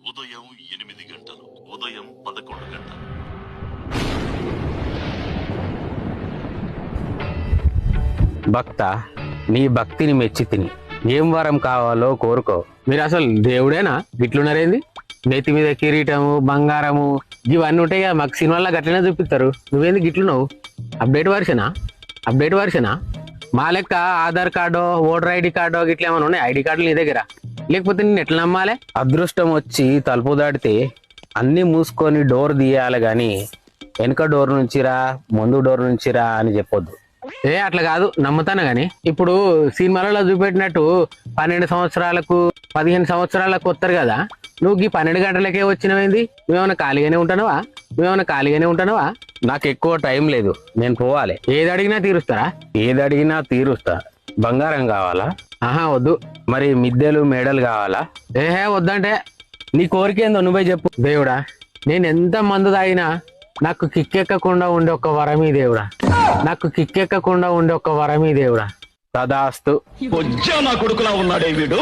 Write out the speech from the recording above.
ఉదయం 8 గంటలు, ఉదయం 11 గంటలు. భక్త, నీ భక్తిని మెచ్చి తిని ఏం వరం కావాలో కోరుకో. మీరు అసలు దేవుడేనా? గిట్లున్నారేంది? నెత్తి మీద కిరీటము, బంగారము ఇవన్నీ ఉంటాయి కదా, మాకు సినిమాల్లో గట్లనే చూపిస్తారు. నువ్వేంది గిట్లున్నావు? అప్డేట్ వర్షనా? మా లెక్క ఆధార్ కార్డో, ఓటర్ ఐడి కార్డో గిట్ల ఏమైనా ఉన్నాయి? ఐడి కార్డులు నీ దగ్గర? లేకపోతే నేను ఎట్లా నమ్మాలి? అదృష్టం వచ్చి తలుపు దాటితే అన్ని మూసుకొని డోర్ తీయాలి గాని వెనక డోర్ నుంచిరా, ముందు డోర్ నుంచిరా అని చెప్పొద్దు. అట్లా కాదు, నమ్ముతాను గాని. ఇప్పుడు సినిమాలలో చూపెట్టినట్టు 12 సంవత్సరాలకు 15 సంవత్సరాలకు వస్తారు కదా, నువ్వు ఈ 12 గంటలకే వచ్చినవేంది? నువ్వేమైనా ఖాళీగానే ఉంటున్నావా? నాకు ఎక్కువ టైం లేదు, నేను పోవాలి. ఏది అడిగినా తీరుస్తా. బంగారం కావాలా? ఆహా వద్దు. మరి మిద్దెలు మేడలు కావాలా? వద్దంటే. నీ కోరిక ఏందో నువ్వే చెప్పు. దేవుడా, నేను ఎంత మందు తాగినా నాకు కిక్కెక్కకుండా ఉండే ఒక వరమీ దేవుడా. తదాస్తు. నా కొడుకులా ఉన్నాడే వీడు.